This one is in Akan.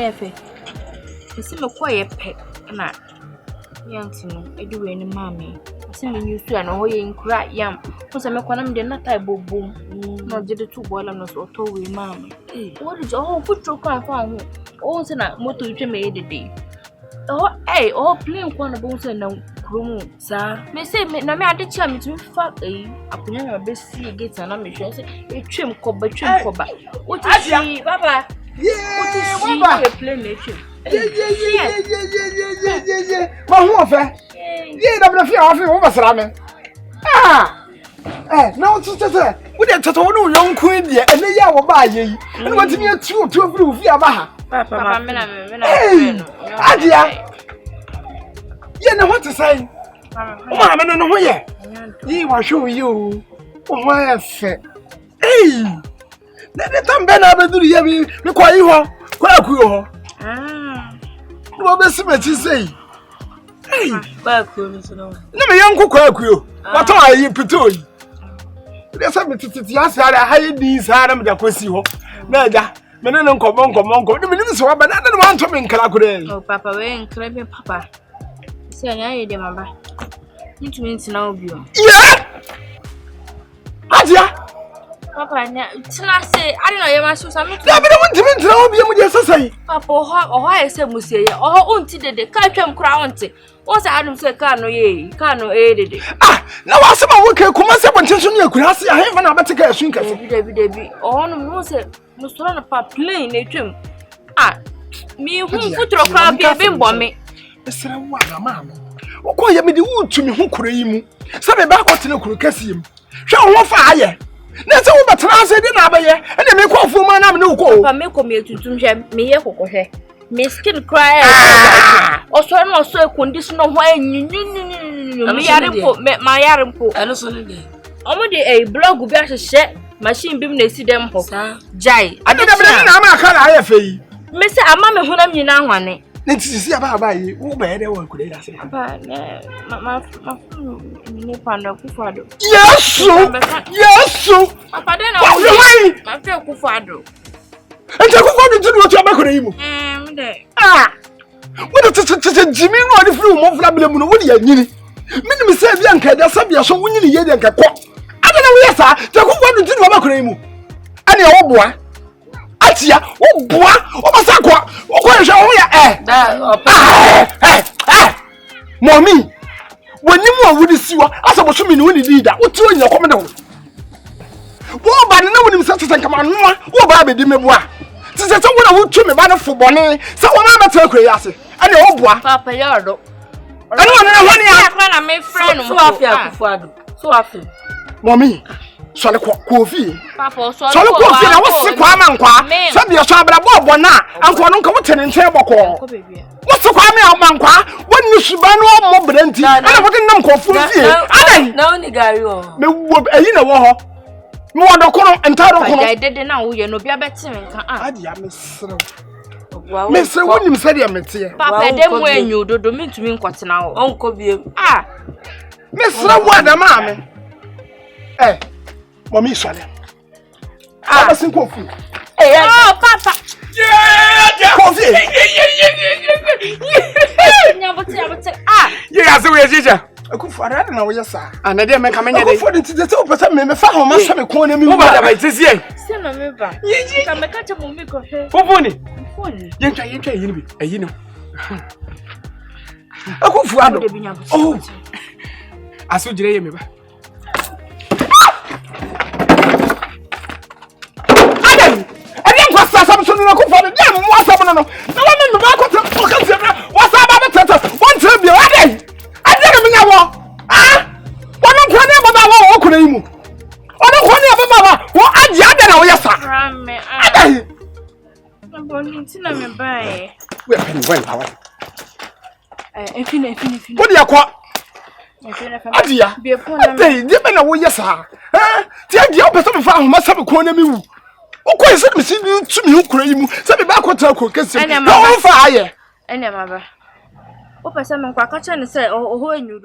nefe. See me quiet pet na yantino eduwe ni mami. See me used to an oyin cry yam. Cause I'm a quanam de not I boom. No did the 2 boil no so to we mammy. What is all put your car found? Oh, so not motor you made the day. Oh, hey, oh, plain one of bones and no room, sir. May say, no, me, I did tell me to fuck upon your best see gates and I'm sure a trim cob. What is she, Baba? Yeah, what is she plain nature? Yeah. My warfare? Yeah, I'm fear of you over Salaman. Ah, no, sister, we didn't tell no young queen yet, and they are by ye. And what's near 2 of you, Yamaha? Papa, Hajia. You know what to say? Mamma, no, no, yeah. He will show you. Oh, hey, let the time Ben ever do the require you. What does he say? Hey, no, young cook, what are you put on? There's something to yes, I hide these Adam that was you. Nada, Menon, come on, the minister, but I don't want to be in Calacre. Oh, Papa, we ain't claiming Papa. Say, I did, Mamma. You two means now, you. Yeah, Hajia. Papa, I say, I don't know, you must do something. I don't want to know you with your Papa, or I say, Monsieur, or auntie did the catch crown. What's Adam say, Cano, aided it. Ah, now I said, I will come and say, when you could ask, I haven't a better cash. Debbie, or no, said, must run a pap plain, a trim. Ah, me who put your crab be a bimbo me. Mr. Mamma, what call you me the wood to me who could you? Some back to the Kurkasium. Shall one fire. Let's all but translate in Abbey, and then make off for my name no go. I make me to me, me skin cry. Also, I'm not so conditional when you my yarn pool. I also need a blog with a shed machine beam. They see them for Jai. I don't know. I feel. Miss Amama, who I'm you now, honey. Let's see about you. Who better one could I say? My yes, so. Papa, then I feel Kufado. And I wanted to do what you're back. Ah, what a Jimmy or the flu of Label, what do you need? Many say, Bianca, there's something so winning the year. I don't know, yes, sir. The who wanted to do about Cremo. And your boy. Atia, oh boy, oh Masaqua, oh, Mommy, when you want to see what I was assuming when you did that, what's your comment? What about the name of such a command? What about the Dimebois? Since I want to me by the football, someone I'm a crazy. And your boy, Papa Yardo. I don't know, I made friend so often. Mommy. So the coffee. Papa, so the coffee. I was sick, Mamma. Some your shabba bob now. I'm going to come in table call. What's the crime out, Manqua? When you should buy no more brenty, I don't know coffee. I don't know, Gary. You know, no one don't and title. I didn't know you know, be a better. I miss Mr. William said, I'm Papa, then when you do mean to me what's now, Uncle B. Ah, Mr. Wanda, Mamma. Eh. Mommy, sorry. I was in coffee. Oh, Papa. Yeah, coffee. Ah, yes, we are teacher. I could for I don't know, yes, sir. And I didn't make a man for the top person. Me found my son, corner me over by this year. Send a member. You can make a movie for funny. You know. I could for oh, I saw you. Something no for the damn what's up no. No one in the back of what's up one time you I didn't mean ah what don't want about what could you what don't want about what I did now yes sir I'm going to me buy we are what do you call Hajia be a phone they didn't know yes sir tell the opposite of must have a corner me. Okay, so me see you to me who say me back hotel ko kesi. No fire. Enya maba. O pese me kwa ka che ne say o ho anyu